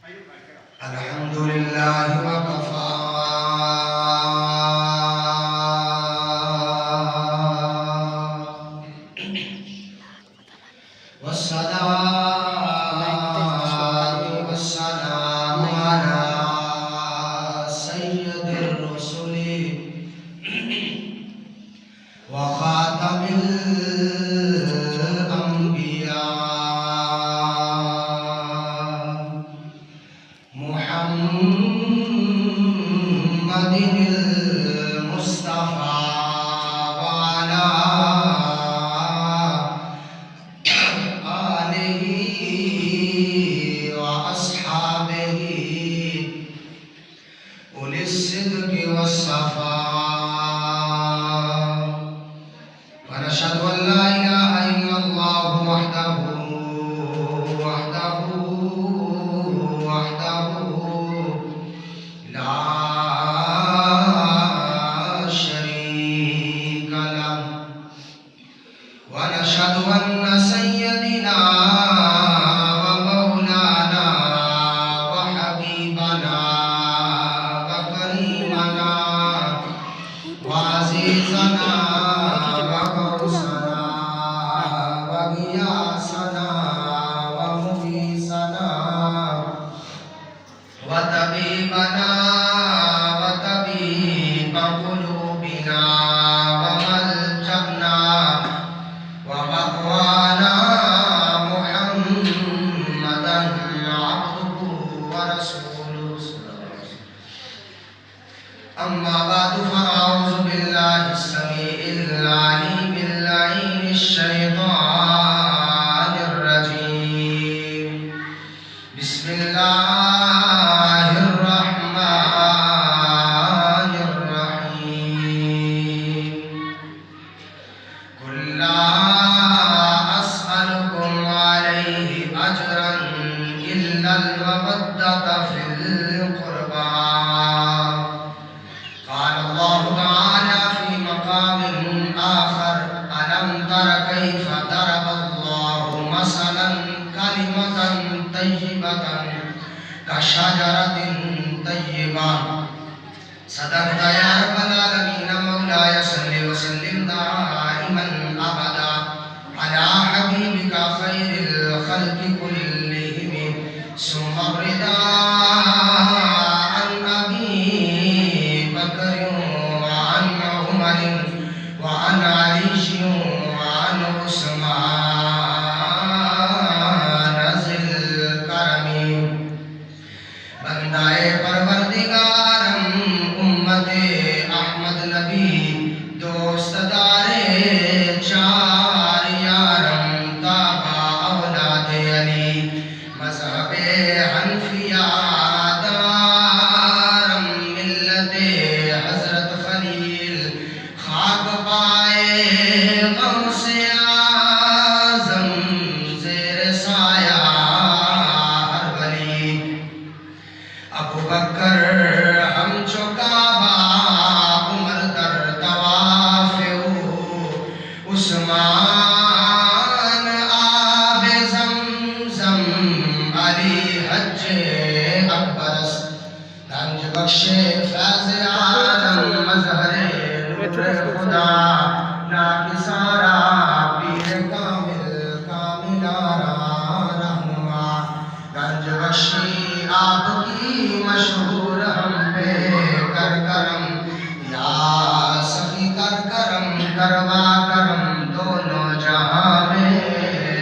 الحمد لله وكفى والصلاة والسلام على سيد الرسل وخاتم الأنبياء محمد المصطفى وعلى آله وأصحابه أولي الصدق والصفاء ونشهد أن لا إله إلا الله وحده لا شريك له ونشهد أن سيدنا ومولانا وحبيبنا وكريمنا وعزيزنا وغوثنا وغياثنا ومغيثنا وطبيبنا وطبيب قلوبنا وملجأنا ومأوانا محمدا عبده ورسوله أما بعد فأعوذ بالله السميع العليم اللعين الشيطان الرجيم بسم الله الرحمن الرحيم قل لا أسألكم عليه أجرا إلا المودة في القربى قال الله تعالى في مقام آخر ألم تر كيف ضرب الله مثلا كلمة طيبة كشجرة طيبة صدقت يا رب العالمين مولاي صل وسلم دائما أبدا على حبيبك خير الخلق كلهم ثم الرضا عن أبي بكر وعن عمر وعن علي وعن عثمان ذي الكرم بندائے پروردگارم امت احمد نبی دوست دارے چار یارم تابع اولاد علی مذہب حنفیہ دارم ملت حضرت خلیل خاک پائے غوث اعظم زیر سایہ ہر ولی ابو بکر ہم چکابا عمر در توافیو عثمان آب زمزم علی حج اکبرست گنج بخش فیض عالم مظہر نور خدا ناکسارا پیر کامل کاملارا رہنما گنج بخشی آپ کی مشہور ہم پہ کر کرم یا سخی کر کرم کروا کرم دونوں جہاں میں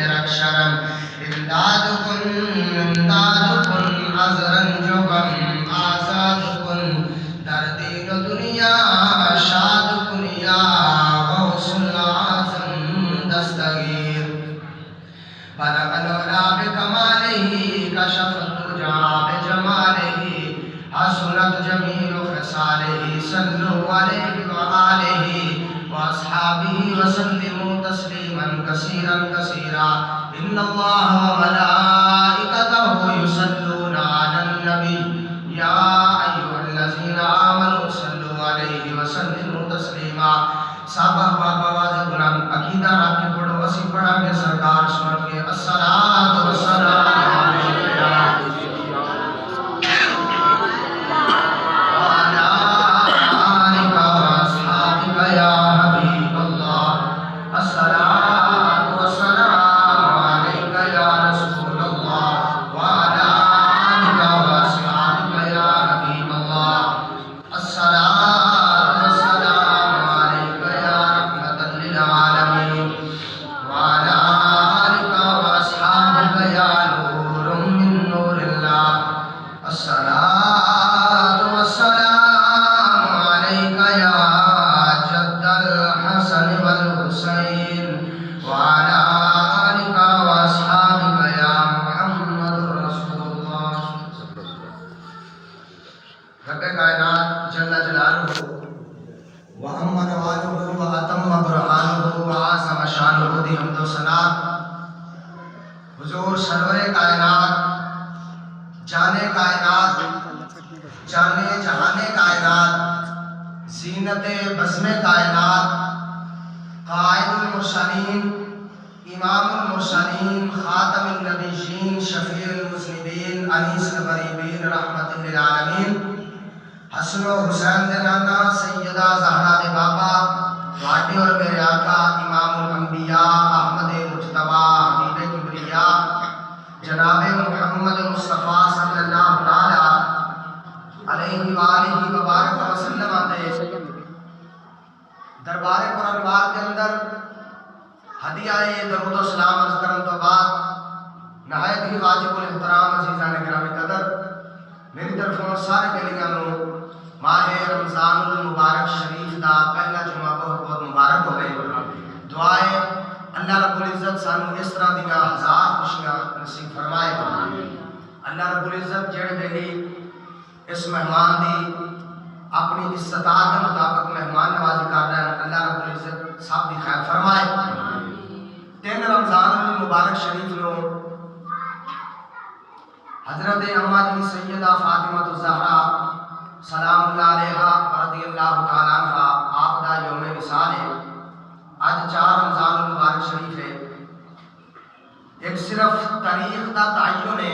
رکھ شرم امداد کن از رنج و غم آزاد کن در دین و دنیا شاد کن یا غوث العظم دستگیر بلغ العلا بکمالہ کشف الدجى بجمالہ حسنت جمیل خصالہ صلوا علیہ وآلہ واصحابہ وسلموا تسلیما کثیرا کثیرا ان اللہ وملائکتہ یصلون علی النبی یا ایھا الذین آمنوا صلوا علیہ وسلموا تسلیما صحابہ بابا واضح غلام عقیدہ آپ کے پڑھو وسیع پڑھا کے سرکار سنت کے الصلاۃ والسلام حمد و ثنا حضور سرور کائنات، جانے کائنات، جانے جہانے کائنات، زینت بزم کائنات، قائد المرسلین، امام المرسلین، خاتم النبیین، شفیع المذنبین، انیس الغریبین، رحمت للعالمین، حسن و حسین دے نانا سیدہ زہرا دے بابا، واٹے اور میرے آقا امام الانبیاء احمد مجتبی حبیب کبریا جناب محمد مصطفیٰ صلی اللہ علیہ وآلہ وبارک وسلم آتے دربار قرآنوار کے اندر ہدیہ درود و سلام عرض کرن تو بعد نہایت ہی واجب الاحترام عزیزان گرامی قدر میری طرفوں سارے کلیاں نو ماہ رمضان المبارک شریف دا پہلا جمعہ بہت بہت مبارک ہو گئی دعائیں اللہ رب العزت سانو اس طرح دیا ہزار خوشیاں نصیب فرمائے اللہ رب العزت جڑے بیلی اس مہمان دی اپنی استطاعت کے مطابق مہمان نوازی کر رہے ہیں اللہ رب العزت سب دی خیر فرمائے 3 رمضان المبارک شریف نو حضرت اماں جی سیدہ فاطمہ الزہرا سلام اللہ علیہ رضی اللہ تعالیٰ عنہ آپ دا یوم وصال ہے آج 4 رمضان المبارک شریف ہے ایک صرف تاریخ دا تعین ہے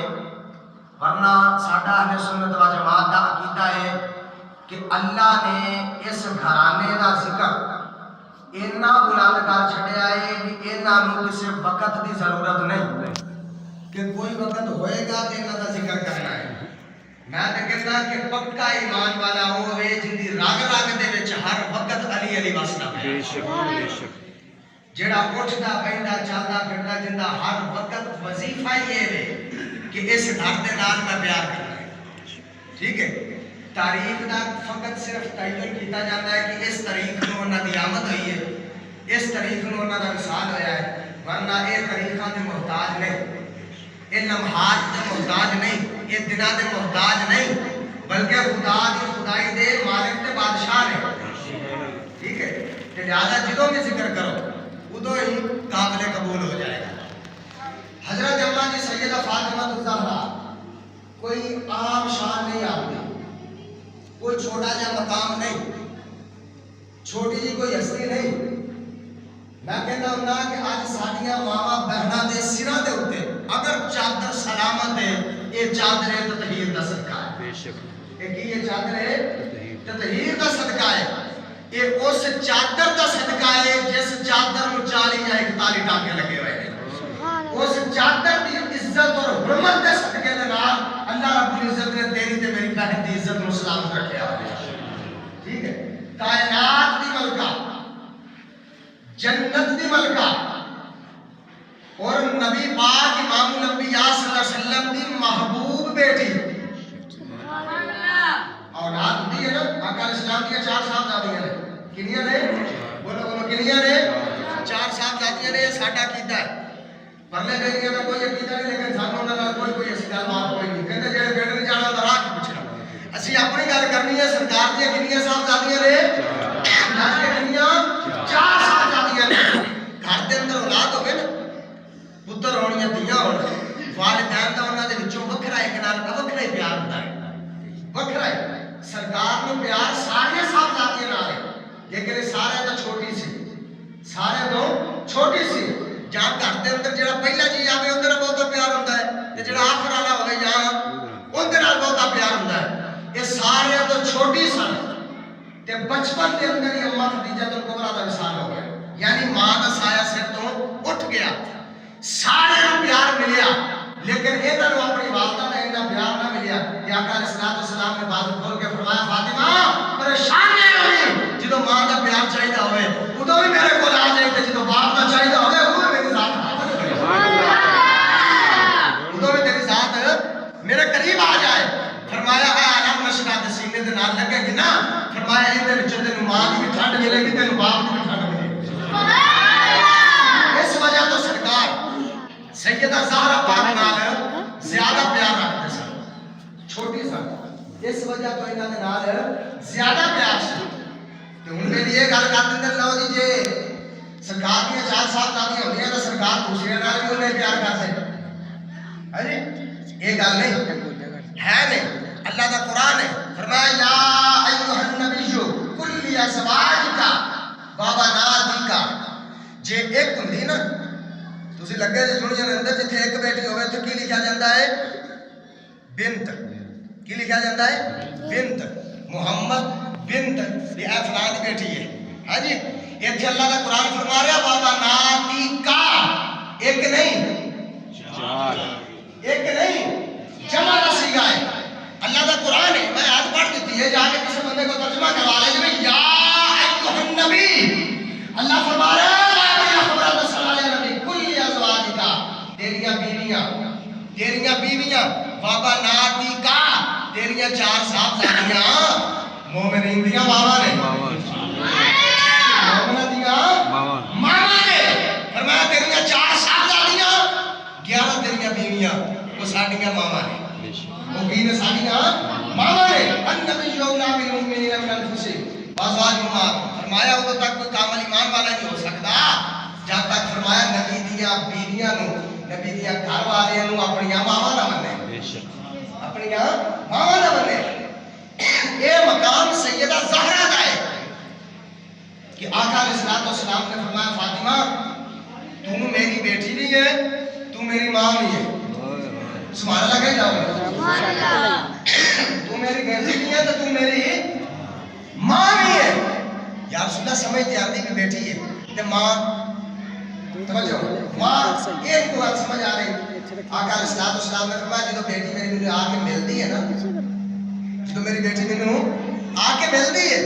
ورنہ ساڈا اہل سنت و جماعت دا عقیدہ ہے کہ اللہ نے اس گھرانے دا ذکر اینا بلند کر چھڑیا ہے کہ اینا نو کسی وقت دی ضرورت نہیں کہ کوئی وقت ہوئے گا کہ اینا دا ذکر کرنا ہے میں تو کہتا کہ پکا ایمان والا ہوئے جن دی راگ راگ دے وچ ہر وقت علی علی واسطہ ہے جڑا اٹھدا بیٹھدا چلدا پھردا جندا ہر وقت وظیفہ یہ ہے کہ اس گھر دے نال میں پیار کرنا ہے ٹھیک ہے تاریخ دا فقط صرف تعین کیتا جاتا ہے کہ اس تاریخ نو انہاں دی آمد ہوئی ہے اس تاریخ نو انہاں دا وصال ہویا ہے ورنہ یہ تاریخاں دے محتاج نہیں یہ لمحات دے محتاج نہیں یہ دنہ دے محتاج نہیں بلکہ خدا دی خدائی دے مالک دے بادشاہ نے ٹھیک ہے لہذا جدوں میں ذکر کرو ادوں ہی قابل قبول ہو جائے گا حضرت اماں جی سیدہ فاطمہ الزہرا کوئی عام شان نہیں آتی کوئی چھوٹا جا مقام نہیں چھوٹی جی کوئی ہستی نہیں میں کہنا ہوں کہ آج ساڑیاں ماما بہنا دے سرہ دے ہوتے اگر چادر سلامت ہے یہ چادر تطہیر دا صدقہ ہے یہ چادر ہے تطہیر دا صدقہ ہے یہ اس چادر دا صدقہ ہے جس چادر میں 40 یا 41 ٹانکے لگے ہوئے ہیں اس چادر دی عزت اور حرمت دے صدقے دے نال اللہ رب العزت نے تیری تے میری بہن دی عزت نو سلامت رکھیا ٹھیک ہے کائنات دی ملکہ جنت دی ملکہ اور نبی پاک امام الانبیاء صلی اللہ علیہ وسلم دی محبوب بیٹی اولاد دی ہے نا آقا اسلام کی 4 صاحبزادیاں نے کنیاں نے بولو بولو کنیاں نے 4 صاحبزادیاں نے ساڈا کیتا ہے پرلے بیٹیاں دا کوئی عقیدہ نہیں لیکن سانوں نال کوئی اسی گل بات کوئی نہیں کہندے جڑے بیٹے نہیں جانا تا راہ کی پوچھنا اسی اپنی گل کرنی ہے سرکار دی کنیاں صاحبزادیاں نے ناز کے کنیاں 4 صاحبزادیاں نے گھر دے اندر اولاد ہوے نا پتر ہونیاں دھیاں ہون والدین دا انہاں دے وچوں وکھرا ایک نال وکھرا ہی پیار ہوندا ہے وکھرا ہے سرکار نو پیار سارے صاحبزادیاں نال ہے لیکن سارے تو چھوٹی سی سارے تو چھوٹی سی جہاں گھر دے اندر جڑا پہلا جی آوے اندر بہت پیار ہوندا ہے تے جڑا آخر والا ہوے یا اندر نال بہت پیار ہوندا ہے یہ سارے تو چھوٹی سن تے بچپن دے اندر ہی اماں خدیجہ کبریٰ دا وصال ہو گیا یعنی ماں دا سایہ سر تو اٹھ گیا سارے نو پیار ملیا لیکن انہاں نو اپنی والدہ نے اتنا پیار نہ ملیا کہ آقا علیہ السلام نے بات کھول کے فرمایا فاطمہ پریشان نہیں ہوئی جدوں ماں دا پیار چاہیدا ہوئے ادوں بھی میرے کول آ جائے تے جدوں باپ دا چاہیدا ہوئے ادوں میری ذات ادوں بھی تیری ذات میرے قریب آ جائے فرمایا ہے علم نشرہ دے سینے دے نال لگے گی نا فرمایا ایں دے وچوں تینوں ماں دی بھی ٹھنڈ ملے گی تینوں باپ دی بھی ٹھنڈ ملے گی اس وجہ تو سرکار سیدہ زہرا پاک نال زیادہ پیار رکھتے سن چھوٹی سن اس وجہ تو انہاں دے نال زیادہ پیار سی تے ہن میری یہ گل کر دندے لو جی سرکار کی چار صاحبزادیاں ہوندی ہیں تو سرکار دوسرے نال بھی انہیں پیار کرتے ہے جی یہ گل نہیں ہے نہیں اللہ کا قرآن ہے فرمایا یا ایھا النبی قل لازواجک و بناتک جے ایک ہوندی نا تسی لگے جے دنیا دے اندر جتھے ایک بیٹی ہوے تو کی لکھا جاندا ہے بنت کی لکھا جاندا ہے بنت محمد بنت یہ فلاں دی بیٹی ہے ہاں جی ایتھے اللہ کا قرآن فرما رہا بابا ناتی کا ایک نہیں چار ایک نہیں جمع کا سیگا ہے اللہ کا قرآن ہے میں آیت پڑھ دیتی ہے جا کے کسی بندے کو ترجمہ کروا لے جی یا ایھا النبی اللہ فرما رہا ہے تیریاں بیویاں بابا ناتی کا تیریاں چار صاحبزادیاں مومنین دیاں ماواں نے مومنہ دیاں ماواں نے فرمایا تیریاں چار صاحبزادیاں 11 تیریاں بیویاں وہ ساڈیاں ماواں نے وہ کی نے ساڈیاں ماواں نے النبی اولا بالمؤمنین من انفسہم وازواجہم فرمایا وہ تک کوئی کامل ایمان والا نہیں ہو سکتا جب تک فرمایا نبی دیاں بیویاں نو نبی دیاں گھر والے نو اپنی ماواں نہ منے اپنی ماواں نہ منے یہ مقام سیدہ زہرا کا ہے کہ آقا علیہ السلام نے فرمایا فاطمہ تو میری بیٹی نہیں ہے تو میری ماں نہیں ہے سبحان اللہ کہہ جاؤ تو میری بیٹی نہیں ہے تو تو میری ماں نہیں ہے یا رسول اللہ سمجھتے آدھی بھی بیٹی ہے تے ماں توجہ ماں یہ کو بات سمجھ آ رہی آقا علیہ السلام نے فرمایا جدو بیٹی میری مجھے آ کے ملتی ہے نا جدو میری بیٹی مجھے آ کے ملتی ہے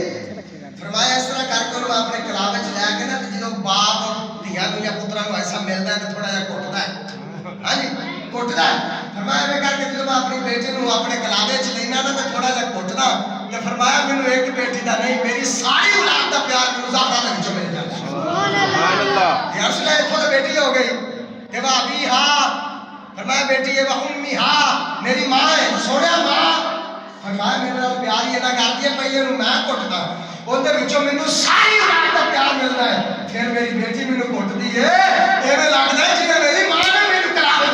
فرمایا اس طرح کر کے انہوں اپنے کلاب وچ لے کے نا جدو باپ دھیاں نوں یا پتراں نوں ایسا ملدا ہے تو تھوڑا جہا کٹدا ہے ہاں جی کٹدا ہے فرمایا میں کر کے جدو میں اپنی بیٹی نوں اپنے کلاب وچ لینا نا تو تھوڑا جہا کٹدا تے فرمایا مینوں ایک بیٹی دا نہیں میری ساری اولاد دا پیار مینوں زہرا دے وچوں مل جاندا سبحان اللہ یا رسول اللہ اتھوں تے بیٹی ہو گئی تے وا ابی ہا فرمایا بیٹی ہے وہ امی ہا میری ماں ہے سونے ماں فرمایا میرے نال پیار یہ نہ کرتی ہے پئی نوں میں کٹدا اودے وچوں مینوں ساری اولاد دا پیار ملدا ہے پھر میری بیٹی مینوں کٹدی ہے ایویں لگدا ہے جویں میری ماں نے مینوں کلاب وچ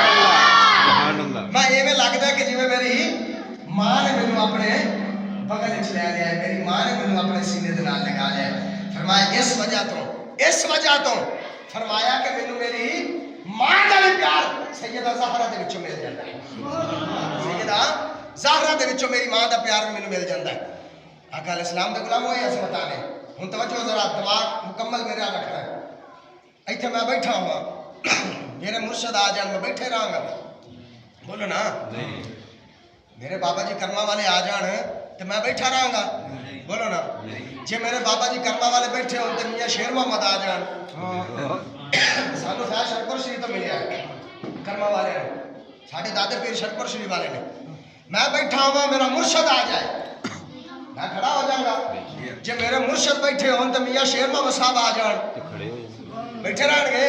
سبحان اللہ میں ایویں لگدا ہے کہ جویں میری ماں نے مینوں اپنے بغل وچ لے لیا ہے میری ماں نے مینوں اپنے سینے دے نال لگا لیا ہے فرمایا اس وجہ تو فرمایا کہ مینوں میری ماں کا بھی پیار سیدہ زہرا دے وچوں مل جاندا ہے سیدہ زہرا دے وچوں میری ماں دا پیار مینوں مل جاندا ہے آقا علیہ السلام دے غلام ہوئے عظمتاں نے ہن توجہ ذرا دماغ مکمل میرا رکھنا ہے ایتھے میں بیٹھا ہوں میرے مرشد آ جان میں بیٹھے رہاں گا بولو نا میرے بابا جی کرما والے آ جان تو میں بیٹھا رہاں گا بولو نا جی میرے بابا جی کرما والے بیٹھے ہوں تو میاں شیر محمد آ جان سانو فیض شرپور شریف تو ملیا ہے کرما والے نے ساڈے دادے پیر شرپور شریف والے نے میں بیٹھا ہوں میرا مرشد آ جائے میں کھڑا ہو جاؤں گا جی میرے مرشد بیٹھے ہوں تو میاں شیر محمد صاحب آ جان بیٹھے رہن گے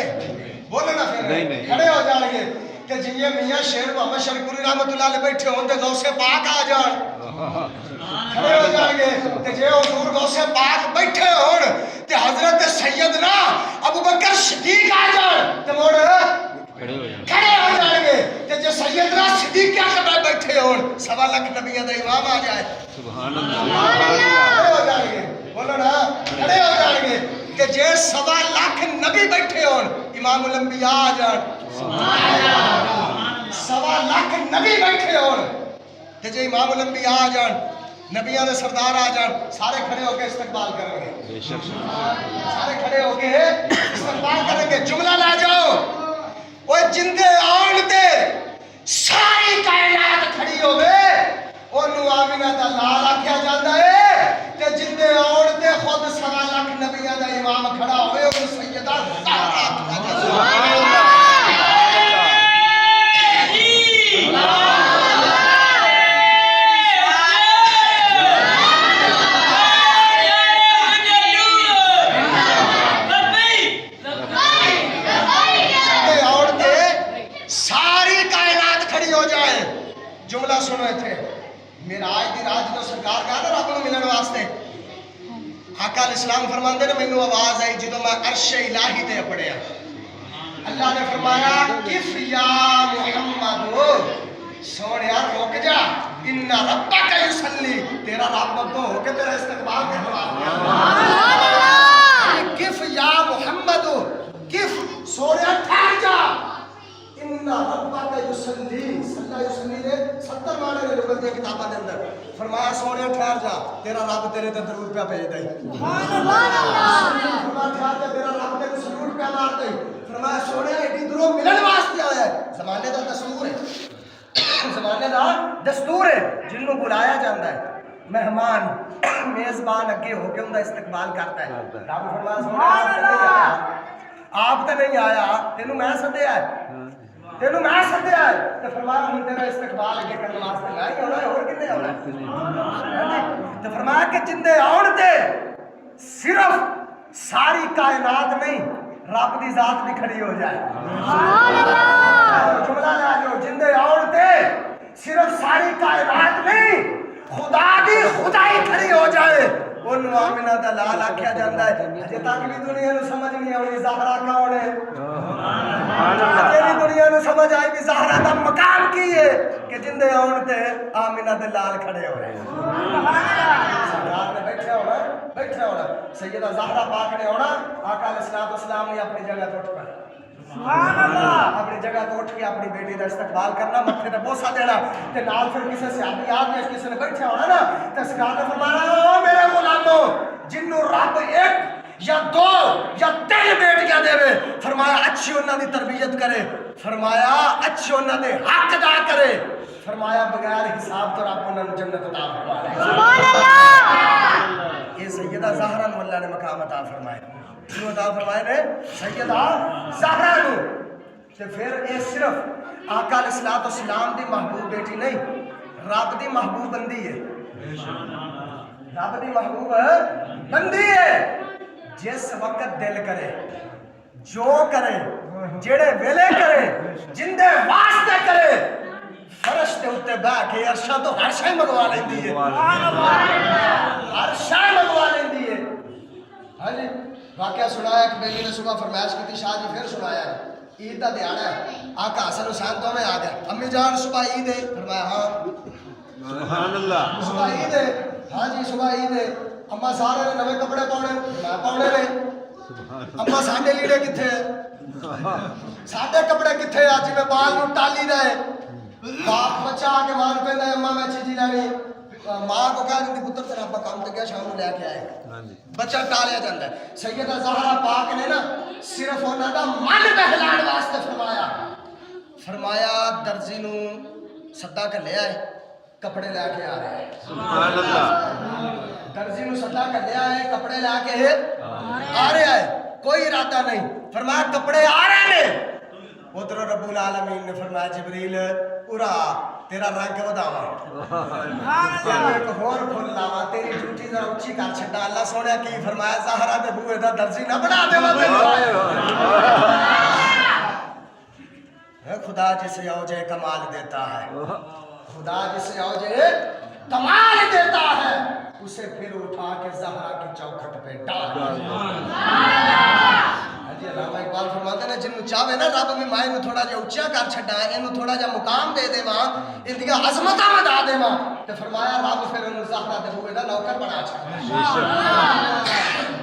بولو نا پھر کھڑے ہو جان گے کہ جی میاں شیر محمد شریفپوری رحمت اللہ علیہ بیٹھے ہوں تو غوث پاک آ جان کھڑے ہو جان گے کہ جی حضور غوث پاک بیٹھے ہون تے حضرت سیدنا ابوبکر صدیق آ جان تے موڑ کھڑے ہو جان گے کہ جی سیدنا صدیق اکبر بیٹھے ہون 1.25 لاکھ نبیوں دا امام آ جائے سبحان اللہ کھڑے ہو جان گے بولو نا کھڑے ہو جان گے کہ جی 1.25 لاکھ نبی بیٹھے ہون امام الانبیاء آ جان 1.25 لاکھ نبی بیٹھے ہون تے جے امام الانبیاء آ جان نبیاں دے سردار آ جان سارے کھڑے ہو کے استقبال کریں گے سارے کھڑے ہو کے استقبال کریں گے جملہ لا جاؤ وہ جندے آن تے ساری کائنات کھڑی ہوئے انہوں آمینہ دا لال آکھیا جاندہ ہے کہ جندے آن تے خود 1.25 لاکھ نبیاں دا امام کھڑا ہوئے انہوں سیدہ زہرا آکھیا جاندہ جملہ سنو تھے میرا آج دی رات جو سرکار کہا نا رب کو ملنے واسطے آقا علیہ السلام فرماندے نے مینوں آواز آئی جدوں میں عرش الہی تے پڑھیا اللہ نے فرمایا کف یا محمد سونیا رک جا ان ربک یصلی تیرا رب کو ہو کے تیرا استقبال کروا کف یا محمد کف سونیا ٹھہر جا ان ربک یصلی صلی یصلی نے 70 معنی نے لغت دی کتاباں دے اندر فرمایا سونیا ٹھہر جا تیرا رب تیرے تے درود پہ بھیج دے سبحان اللہ فرمایا ٹھہر جا تیرا رب تیرے سلوٹ پہ مار دے فرمایا سونیا ایڈی دوروں ملن واسطے آیا ہے زمانے دا دستور ہے زمانے دا دستور ہے جنوں بلایا جاندا ہے مہمان میزبان اگے ہو کے ان کا استقبال کرتا ہے رب فرمایا سونیا آپ تے نہیں آیا تینوں میں سدیا ہے تینوں میں سدیا ہے تے فرمایا ہن تیرا استقبال اگے کرنے واسطے میں ہی ہونا ہے اور کنے ہونا ہے تے فرمایا کہ جندے آن تے صرف ساری کائنات نہیں رب دی ذات بھی کھڑی ہو جائے سبحان اللہ جملہ لا جو جندے آن تے صرف ساری کائنات نہیں خدا دی خدائی کھڑی ہو جائے انہوں آمینہ دا لال آکھیا جاندہ ہے اجے تک بھی دنیا نو سمجھ نہیں آئی زہرا کون ہے اجے بھی دنیا نو سمجھ آئی بھی زہرا دا مقام کی ہے کہ جندے آن تے آمینہ دے لال کھڑے ہو رہے ہیں سرکار نے بیٹھے ہونا سیدہ زہرا پاک نے ہونا آقا علیہ السلام نے اپنی جگہ تو اٹھ کر اپنی جگہ تو اٹھ کے اپنی بیٹی کا استقبال کرنا متھے تے بوسہ دینا تے نال پھر کسی صحابی آدمی کسی نے بیٹھا ہونا نا تے سرکار نے فرمایا او میرے غلاموں جنوں رب ایک یا دو یا تین بیٹیاں دے فرمایا اچھی انہاں دی تربیت کرے فرمایا اچھی انہاں دے حق ادا کرے فرمایا بغیر حساب تو رب انہاں نوں جنت عطا فرمائے سبحان اللہ یہ سیدہ زہرا نو اللہ نے مقام عطا فرمایا کیوں عطا فرمائے نے سیدہ زہرا نو تے پھر اے صرف آقا علیہ السلام دی محبوب بیٹی نہیں رب دی محبوب بندی ہے رب دی محبوب بندی ہے جس وقت دل کرے جو کرے جڑے ویلے کرے جندے واسطے کرے فرش دے اتے بیٹھ کے عرشاں تو ہر شے منگوا لیندی ہے ہر شے منگوا لیندی ہے ہاں جی واقعہ سنایا ایک بیلی نے صبح فرمائش کی تھی شاہ جی پھر سنایا عید دا دیہڑا ہے آقا حسن حسین تو میں آ گیا امی جان صبح عید ہے فرمایا ہاں سبحان اللہ صبح عید ہے ہاں جی صبح عید ہے اما سارے نے نوے کپڑے پاؤنے میں پاؤنے نے اما ساڈے لیڑے کتھے ہیں ساڈے کپڑے کتھے آج میں بال نو ٹالی دے باپ بچہ آ کے مان پہ دے اما میں چیزی لینی ماں کو کہا کہ پتر تیرا ابا کام تے گیا شام نو لے کے آئے بچہ ٹالیا جاندا ہے سیدہ زہرا پاک نے نا صرف انہاں دا من بہلان واسطے فرمایا درزی نو سدا کر لے آئے کپڑے لے کے آ رہے ہیں سبحان اللہ درزی نو سدا کر لے آئے کپڑے لے کے آ رہے ہیں کوئی ارادہ نہیں فرمایا کپڑے آ رہے ہیں ادھر رب العالمین نے فرمایا جبریل پورا تیرا رنگ بداواں ایک ہور پھل لاواں تیری جھوٹی ذرا اونچی کر چھڈا اللہ سونے کی فرمایا زہرا دے بوئے دا درزی نہ بنا دے خدا جسے اوجے کمال دیتا ہے خدا جسے اوجے کمال دیتا ہے اسے پھر اٹھا کے زہرا کی چوکھٹ پہ ڈال حجی علامہ اقبال فرماتے ہیں جنوں چاہے نا رب میں مائے نو تھوڑا جا اونچا کر چھڈا اینو تھوڑا جا مقام دے دیواں اندیاں عظمتاں ودا دیواں تے فرمایا رب پھر انہوں زہرا دے بوئے دا نوکر بنا چھڈا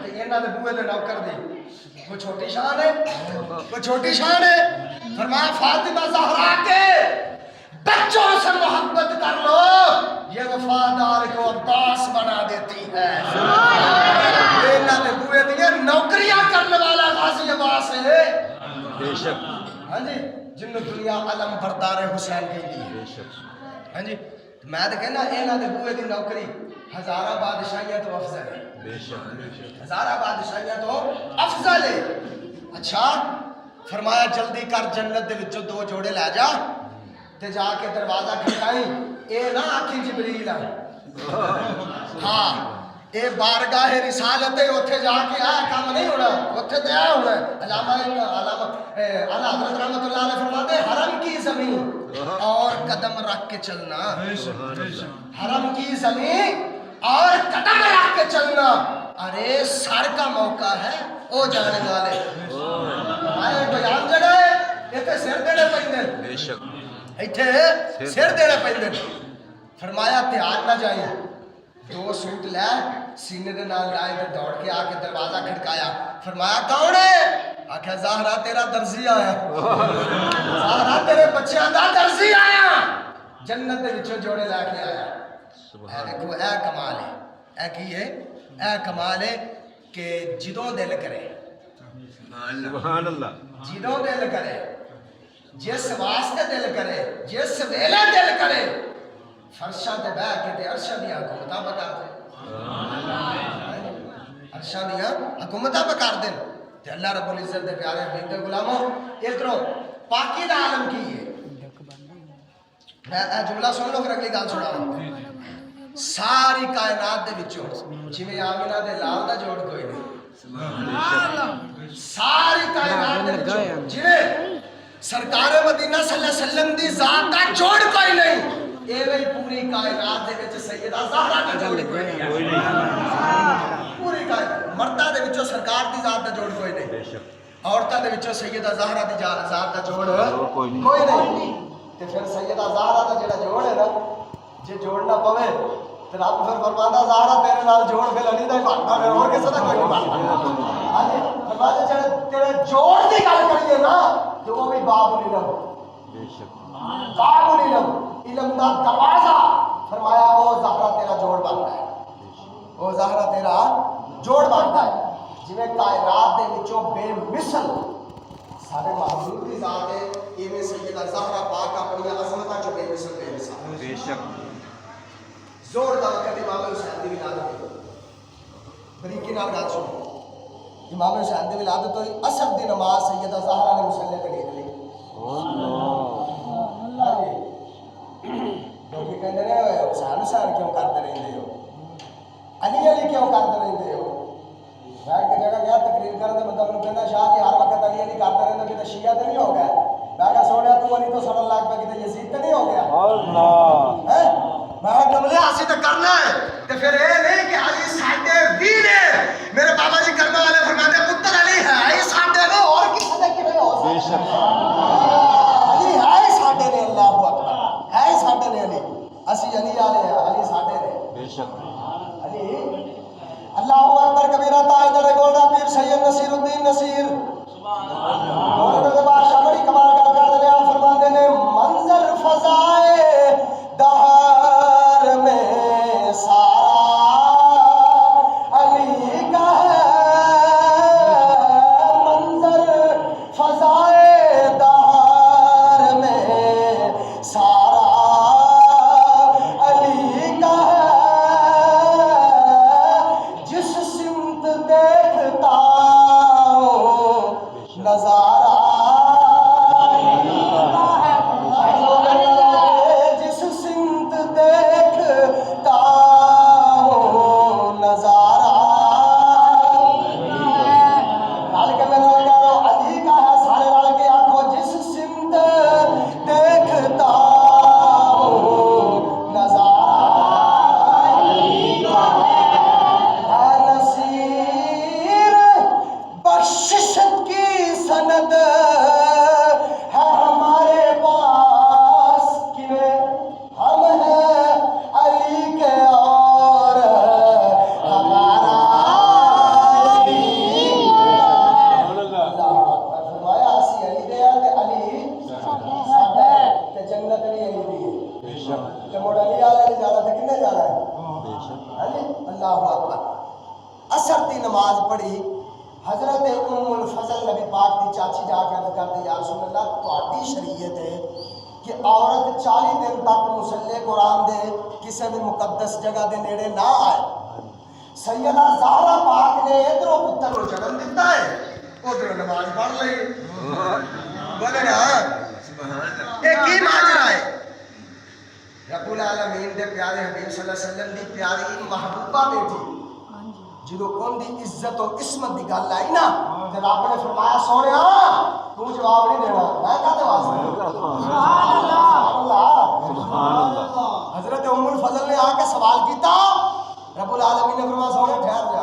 تے انہاں دے بوئے دے نوکر دی وہ چھوٹی شان ہے فرمایا فاطمہ زہرا کے بچوں سے محبت کر لو یہ وفادار کو عباس بنا دیتی ہے بوئے دیے نوکریاں کرنے والا غازی عباس ہے بے شک ہاں جی جن دنیا علم بردار حسین کی دی ہاں جی میں تو کہنا اینا دے بوئے دی نوکری ہزارہ بادشاہیاں تو افضل ہے بے شک ہزارہ بادشاہیاں تو افضل ہے اچھا فرمایا جلدی کر جنت دے وچوں دو جوڑے لے جا تے جا کے دروازہ کھٹکائی اے نہ آکھی جبریل ہاں اے بارگاہ رسالت ہے اوتھے جا کے آ کام نہیں ہونا اوتھے تے آ ہونا علامہ اعلیٰ حضرت رحمۃ اللہ علیہ فرماتے ہیں حرم کی زمین اور قدم رکھ کے چلنا حرم کی زمین اور قدم رکھ کے چلنا ارے سر کا موقع ہے او جانے والے آئے بیان جڑا ہے ایتھے سر دینے پہندے بے شک ایتھے سر دینے پہندے فرمایا دھیان نہ جائیں دو سوٹ لے سینے دے نال لائے تے دوڑ کے آ کے دروازہ کھڑکایا فرمایا کون ہے آکھا زہرا تیرا درزی آیا زہرا تیرے بچیاں دا درزی آیا جنت دے وچوں جوڑے لے کے آیا اے دیکھو اے کمال ہے اے کی ہے اے کمال ہے کہ جدوں دل کرے سبحان اللہ جدوں دل کرے جس واسطے دل کرے جس ویلے دل کرے فرشاں تے بیٹھ کے تے عرشاں دیاں حکومتاں بکار دے عرشاں دیاں حکومتاں بکار دے تے اللہ رب العزت دے پیارے حبیب دے غلاموں ادھروں پاکی دا عالم کی ہے میں جملہ سن لو پھر اگلی گل سناواں ساری کائنات دے وچوں جویں آمنہ دے لال دا جوڑ کوئی نہیں ساری کائنات دے وچوں جویں سرکار مدینہ صلی اللہ علیہ وسلم دی ذات دا جوڑ کوئی نہیں ایویں پوری کائنات دے وچ سیدہ زہرا دا جوڑ کوئی نہیں پوری کائنات مرداں دے وچوں سرکار دی ذات دا جوڑ کوئی نہیں عورتاں دے وچوں سیدہ زہرا دی ذات دا جوڑ کوئی نہیں تے پھر سیدہ زہرا دا جڑا جوڑ ہے نا جے جوڑنا پوے تے رب پھر فرماندا زہرا تیرے نال جوڑ پھر علی دا ہی بننا پھر اور کسے دا کوئی نہیں بننا ہاں جی فرمایا جڑے تیرے جوڑ دی گل کریے نا تے وہ بھی باب العلم بے شک باب العلم علم دا دروازہ فرمایا وہ زہرا تیرا جوڑ بنتا ہے وہ زہرا تیرا جوڑ بنتا ہے جویں کائنات دے وچوں بے مثل سارے محبوب کی ذات ہے ایویں سیدہ زہرا پاک اپنی عظمتاں چوں بے مثل بے مثال بے شک زوردار کدی امام حسین دی ولادت بریکی نال گل سنو امام حسین دی ولادت ہوئی عصر دی نماز سیدہ زہرا نے مصلی تے لکھ لی لوگ کہندے نے حسین حسین کیوں کرتے رہندے ہو علی علی کیوں کرتے رہندے ہو میں ایک جگہ گیا تقریر کرن تے بندہ مینوں کہندا شاہ جی ہر وقت علی علی کرتے رہندے کہ شیعہ تے نہیں ہو گیا میں کہا سونیا تو علی تو سڑن لگ پیا کہ یزید تے نہیں ہو گیا اللہ ہے میں کملے اسی تے کرنا ہے تے پھر اے نہیں کہ علی ساڈے وی نے میرے بابا جی کرما والے فرماتے پتر علی ہے ہی ساڈے نے اور کسے دے کیویں ہو بے شک علی ہے ہی ساڈے نے اللہ اکبر ہے ہی ساڈے نے علی اسی علی والے ہیں علی ساڈے نے بے شک علی اللہ اکبر کبیرہ تاجدار گولڈا پیر سید نصیر الدین نصیر سبحان اللہ اور بادشاہ بڑی کمال کر دے فرماتے نے منظر فضائے دہر میں سارا علی کا ہے منظر فضائے دہر میں سارا علی کا ہے جس سمت دیکھتا ہوں نظارہ جگہ دے نیڑے نہ آئے سیدہ زہرا پاک نے ادھروں پتر کو جنم دیتا ہے ادھروں نماز پڑھ لئی بولے نا یہ کی ماجرا ہے رب العالمین دے پیارے حبیب صلی اللہ علیہ وسلم دی پیاری محبوبہ بیٹی جدو ان دی عزت و عصمت دی گل آئی نا تے رب نے فرمایا سونیا تو جواب نہیں دینا میں کہتے واسطے سبحان اللہ سبحان اللہ حضرت ام الفضل نے آ کے سوال کیتا رب العالمین نے فرمایا سونے ٹھہر جا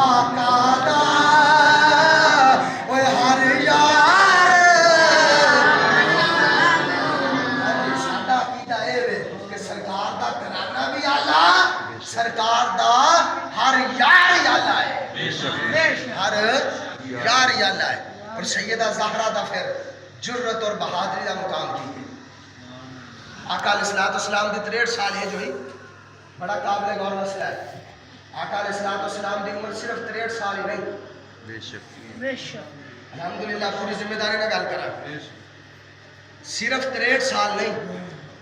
آقا دا اوے ہر یار ساڈا عقیدہ اے وے کہ سرکار دا گھرانہ بھی آلہ سرکار دا ہر یار آلہ ہے ہر یار آلہ ہے اور سیدہ زہرا دا پھر جرت اور بہادری دا مقام کی آقا علیہ السلام دی 63 سال ایج ہوئی بڑا قابل غور مسئلہ ہے آقا علیہ السلام دی عمر صرف 63 سال ہی نہیں الحمدللہ پوری ذمہ داری نہ گل کرا صرف 63 سال نہیں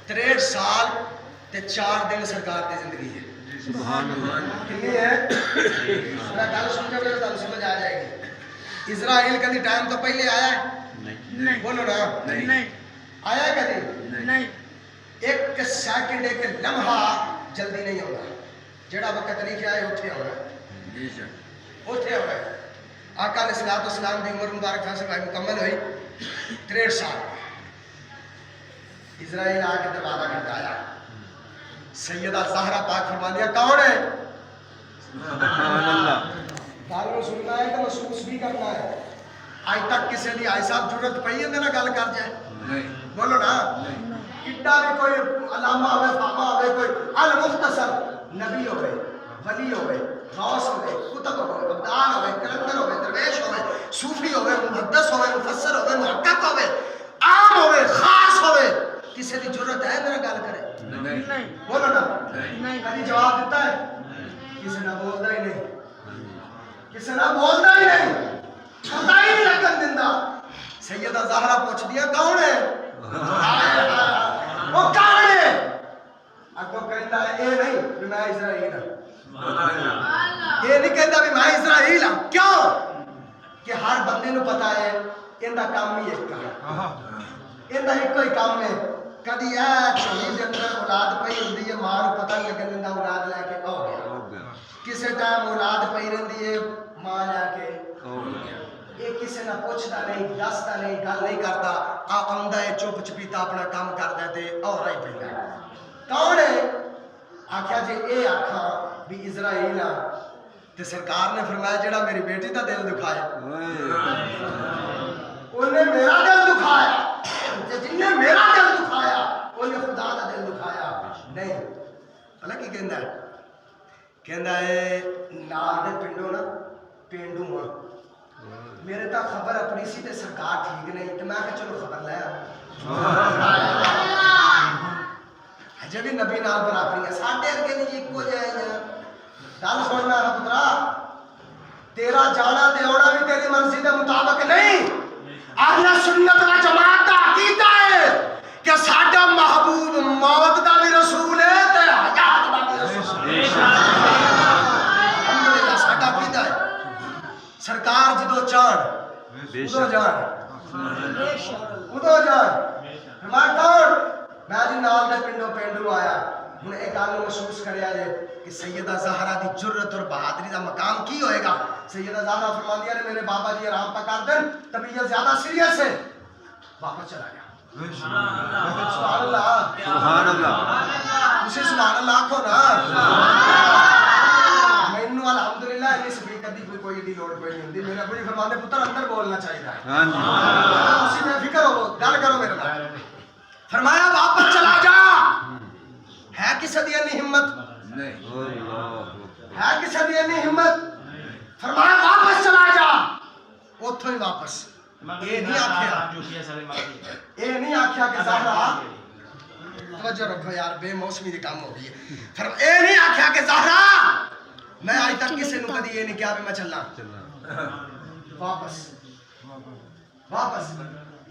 63 سال تے 4 دن سرکار دی زندگی ہے سبحان اللہ کتنی ہے میں گل سن کے تو سمجھ آ جائے گی اسرائیل کبھی ٹائم تو پہلے آیا ہے نہیں بولو نا نہیں آیا ہے کبھی نہیں ایک سیکنڈ ایک لمحہ جلدی نہیں ہوگا جڑا وقت نہیں کیا ہے اتھے ہوگا اتھے ہوگا آقا علیہ السلام دی عمر مبارک خاص بھائی مکمل ہوئی 63 سال اسرائیل آ کے دروازہ کھٹکایا سیدہ زہرا پاک فرما دیا کون ہے سبحان اللہ گل سننا ہے تو محسوس بھی کرنا ہے آج تک کسی دی آئی صاحب ضرورت پئی ہے نا گل کر جائے بولو نا کتا بھی کوئی علامہ ہوئے فاما ہوئے کوئی المختصر نبی ہوئے ولی ہوئے غوث ہوئے کتب ہوئے ابدال ہوئے کلندر ہوئے درویش ہوئے صوفی ہوئے محدث ہوئے مفسر ہوئے محقق ہوئے عام ہوئے خاص ہوئے کسی دی ضرورت ہے میرا گل کرے نہیں بولو نا کبھی جواب دیتا ہے کسی نہ بولتا ہی نہیں کسی نہ بولتا ہی نہیں پتہ ہی نہیں لگن دندا سیدہ زہرا پوچھ دیا کون ہے وہ کون ہے اگو کہتا ہے اے نہیں بھی میں اسرائیل ہوں یہ نہیں کہتا بھی میں اسرائیل ہوں کیوں کہ ہر بندے نو پتا ہے اندا کام ہی ایک ہے اندا ایک کوئی کام ہے کدی اے چوہی دے اندر اولاد پئی ہوندی ہے ماں نو پتہ نہیں لگن دندا اولاد لے کے آ گیا کسے ٹائم اولاد پئی رہندی ہے ماں لے کے یہ کسی نہ پوچھتا نہیں دستا نہیں گل نہیں کرتا آندا ہے چپ چپیتا اپنا کام کردا ہے تے اور رہی پیندا کون ہے آکھیا جی اے آکھاں بھی اسرائیل آ تے سرکار نے فرمایا جڑا میری بیٹی دا دل دکھایا انہیں میرا دل دکھایا تے جن نے میرا دل دکھایا انہیں خدا دا دل دکھایا نہیں بھلا کی کہندا ہے نال دے پنڈوں نا پینڈو ہاں میرے تا خبر اپنی سی تے سرکار ٹھیک نہیں تے میں کہ چلو خبر لے اجے بھی نبی نال برابری ہے ساڈے ارگے نہیں ایک کو جائے گا گل سننا ہے پترا تیرا جانا تے آنا بھی تیری مرضی دے مطابق نہیں اہل سنت و جماعت دا عقیدہ ہے کہ ساڈا محبوب موت دا بھی رسول ہے تے حیات دا بھی رسول ہے الحمدللہ ساڈا عقیدہ ہے سرکار جدو چاند ادو جان ہمارا کون میں جی نال دے پنڈوں پینڈو آیا ہن ایک گل محسوس کریا جے کہ سیدہ زہرا دی جرت اور بہادری دا مقام کی ہوئے گا سیدہ زہرا فرماندی نے میرے بابا جی آرام پہ کر دیں طبیعت زیادہ سیریس ہے واپس چلا گیا سبحان اللہ سبحان اللہ اسے سبحان اللہ آکھو نا مینوں الحمدللہ اس سپیکر دی کوئی دی لوڑ کوئی نہیں ہوندی میرا کوئی فرماندے پتر اندر بولنا چاہیے ہاں جی اسی میں فکر ہو گل کرو میرے نال فرمایا واپس چلا جا ہے کسی دی نہیں ہمت نہیں ہے کسی دی نہیں ہمت فرمایا واپس چلا جا اوتھوں ہی واپس یہ نہیں آکھیا کہ زہرا توجہ رکھو یار بے موسمی دی کام ہو گئی ہے اے نہیں آکھیا کہ زہرا میں آج تک کسی نو کدی یہ نہیں کیا بھی میں چلنا واپس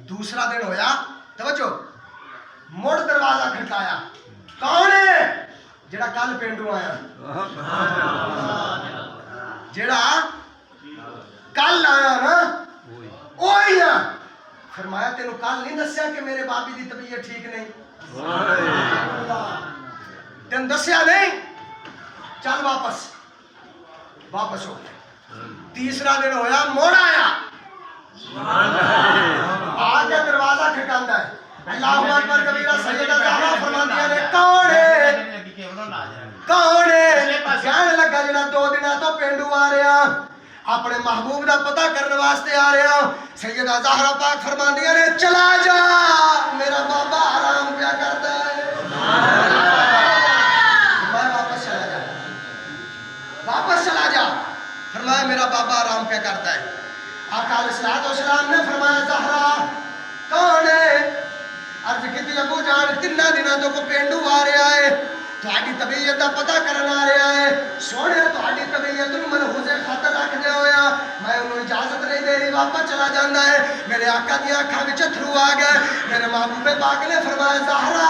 دوسرا دن ہویا توجہ مڑ دروازہ کھٹکایا کون ہے جڑا کل پینڈو آیا جڑا کل آیا نا وہی ہے فرمایا تینوں کل نہیں دسیا کہ میرے بابی دی طبیعت ٹھیک نہیں تین دسیا نہیں چل واپس ہو گیا تیسرا دن ہویا موڑ آیا آگے دروازہ کھٹکاندا ہے اللہ اکبر کبیرہ سیدہ زہرا فرماندیاں نے کون ہے کون ہے کہنے لگا جڑا 2 دنوں تو پینڈو آ رہا اپنے محبوب دا پتہ کرنے واسطے آ رہا سیدہ زہرا پاک فرماندیاں نے چلا جا میرا بابا آرام کیا کرتا ہے فرمایا واپس چلا جا فرمایا میرا بابا آرام کیا کرتا ہے آقا علیہ السلام نے فرمایا زہرا کون ہے عرض کی ابو جان 3 دنوں تو کو پینڈو آ رہا ہے تہاڈی طبیعت دا پتہ کرن آ رہا ہے سونے تہاڈی طبیعت نوں منحوس خاطر رکھ دے ہویا میں انہوں اجازت نہیں دے رہی واپس چلا جاندا ہے میرے آقا دی اکھاں وچ اتھرو آ گئے میرے محبوب پاک نے فرمایا زہرا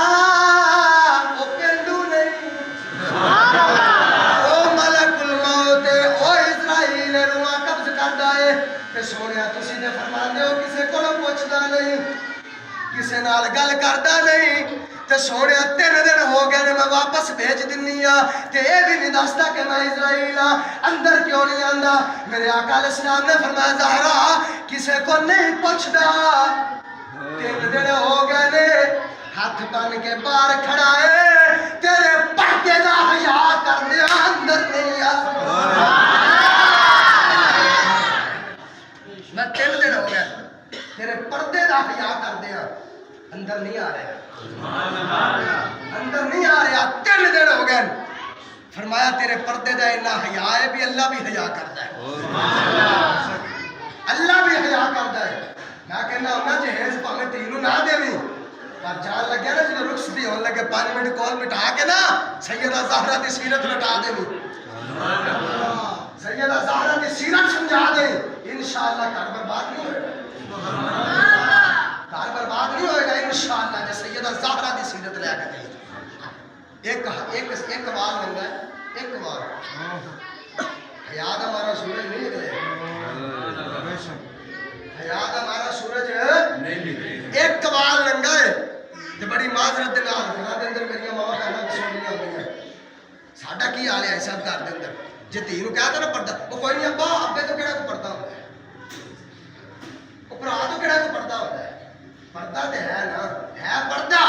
او پینڈو نہیں سبحان اللہ او ملک الموت او اسرائیل روح قبض کردا ہے تے سونیا تسی تے فرماندے ہو کسے کولوں پوچھدا نہیں کسے نال گل کردا نہیں تے سونیا 3 دن ہو گئے نے میں واپس بھیج دینی تے اے بھی نہیں دسدا کہ میں اسرائیل اندر کیوں نہیں آندا میرے آقا علیہ السلام نے فرمایا زہرا کسے کو نہیں پوچھدا 3 دن ہو گئے نے ہاتھ بن کے باہر کھڑا ہے تیرے پردے دا حیا کر دے اندر نہیں آ میں 3 دن ہو گئے تیرے پردے دا حیا کر دے اندر نہیں آ رہا اندر نہیں آ رہا 3 دن ہو گئے فرمایا تیرے پردے دا اتنا حیا ہے بھی اللہ بھی حیا کرتا ہے اللہ بھی حیا کرتا ہے میں کہنا ہونا جہیز پاویں تینوں نہ دیویں پر جان لگیا نا جب رخص دی ہون لگے 5 منٹ کال مٹا کے نا سیدہ زہرا دی سیرت لٹا دیویں سیدہ زہرا دی سیرت سمجھا دیں انشاءاللہ گھر برباد نہیں ہوئے گھر برباد نہیں ہوئے گا انشاءاللہ جب سیدہ زہرا دی سیرت لے کے گئی ایک وال لنگا ہے ایک وال حیات ہمارا سورج نہیں نکلے حیات ہمارا سورج ایک وال لنگا ہے تو بڑی معذرت دے نال گھر دے اندر میری ماما کہنا سننیاں ہوندیاں ساڈا کی حال ہے صاحب گھر دے اندر جے دھی نوں کہہ تے نا پڑھدا وہ کوئی نہیں ابا ابے تو کیڑا کو پڑھدا ہوندا ہے وہ بھرا تو کیڑا کو پڑھدا ہوندا ہے پردہ تے ہے نا ہے پردہ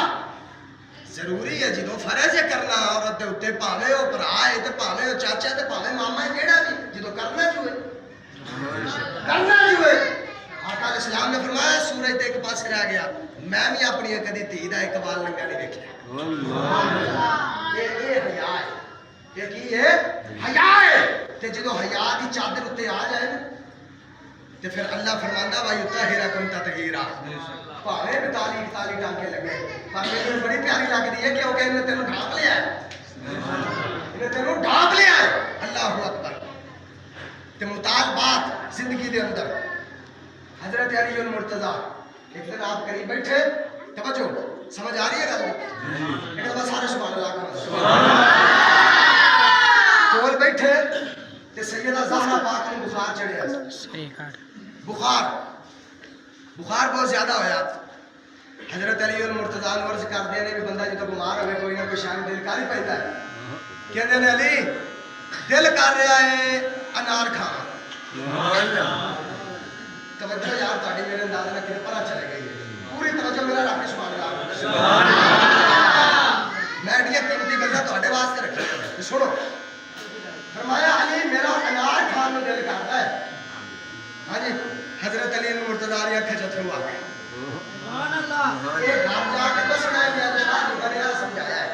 ضروری ہے جدوں فرض ہے کرنا عورت دے اوتے پاویں او بھرا ہے تے پاویں او چاچا تے پاویں ماما ہے جیڑا بھی جدوں کرنا جو ہے آقا علیہ السلام نے فرمایا سورج تے ایک پاسے رہ گیا میں بھی اپنی کدی دھی دا ایک وال لنگا نہیں ویکھیا یہ حیا ہے یہ کی ہے حیا ہے تے جدوں حیا دی چادر اوتے آ جائے نا تے پھر اللہ فرماندا وا یطہرکم تطہیرا پاویں 42 ٹانکے لگے پر مجھے بڑی پیاری لگدی ہے کیونکہ انہیں تینوں ڈھانپ لیا ہے انہیں تینوں ڈھانپ لیا ہے اللہ اکبر تے مطالبات زندگی دے اندر حضرت علی المرتضیٰ ایک دن آپ قریب بیٹھے توجہ سمجھ آ رہی ہے گل ایک دفعہ سارے سبحان اللہ کول بیٹھے تے سیدہ زہرا پاک نے بخار چڑھیا بخار بہت زیادہ ہویا حضرت علی المرتضیٰ عرض کر دیا نے کہ بندہ جدو بیمار ہوئے کوئی نہ کوئی شان دل کر ہی پیندا ہے کہندے نے علی دل کر رہا ہے انار کھانا توجہ یار تہاڈی میرے انداز نال کتے پرا چلے گئی پوری توجہ میرا رکھ سبحان اللہ سبحان اللہ میں ایڈیاں قیمتی گلاں تہاڈے واسطے رکھی سنو فرمایا علی میرا انار کھان نوں دل کردا ہے ہاں جی حضرت علی المرتضیٰ دی اکھاں چ اتھرو آ گئے سبحان اللہ یہ گھر جا کے دسنا ہے کہ شاہ نے بڑا سمجھایا ہے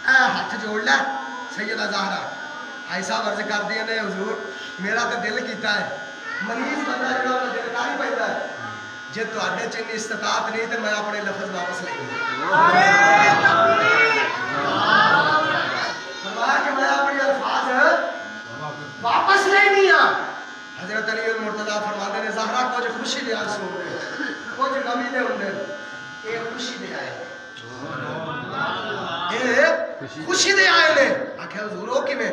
اے ہاتھ جوڑ لے سیدہ زہرا بھائی صاحب عرض کر دیے نے حضور میرا تو دل کیتا ہے مریض بندہ جڑا وہ دل کر ہی پیندا ہے جے تواڈے چ اتنی استطاعت نہیں تے میں اپنے لفظ واپس لے لوں فرمایا کہ میں اپنے الفاظ واپس لینی ہاں حضرت علی المرتضیٰ فرماتے نے زہرا کچھ خوشی دے آنسو ہوندے کچھ غمی دے ہوندے اے خوشی دے آئے اے خوشی دے آئے نے آکھیا حضور او کیویں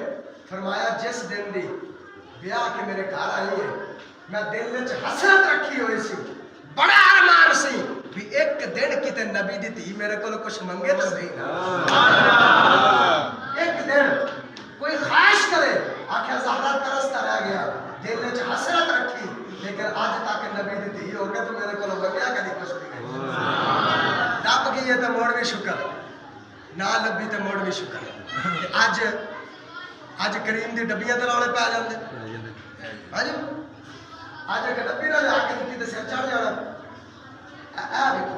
فرمایا جس دن دی بیاہ کے میرے گھر آئی ہے میں دل وچ حسرت رکھی ہوئی سی بڑا ارمان سی بھی ایک دن کتے نبی دی تھی میرے کول کچھ منگے تے صحیح نا ایک دن کوئی خواہش کرے آکھیا زہرا ترستا رہ گیا دل وچ حسرت رکھی لیکن آج تک نبی دی تھی ہو کے تو میرے کول منگیا کدی کچھ نہیں دب گئی ہے تے موڑ بھی شکر ਨਾ ਲੱਭੀ ਤੇ ਮੁੜ ਵੀ ਸ਼ੁਕਰ ਤੇ ਅੱਜ ਕਰੀਮ ਦੀ ਡੱਬੀਆਂ ਤੇ ਰੌਲੇ ਪੈ ਜਾਂਦੇ ਹਾਂਜੀ ਅੱਜ ਇੱਕ ਡੱਬੀ ਨਾਲ ਲਿਆ ਕੇ ਦਿੱਤੀ ਤੇ ਸਿਰ ਚੜ ਜਾਣਾ ਆ ਵੇਖੋ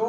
2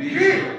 20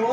2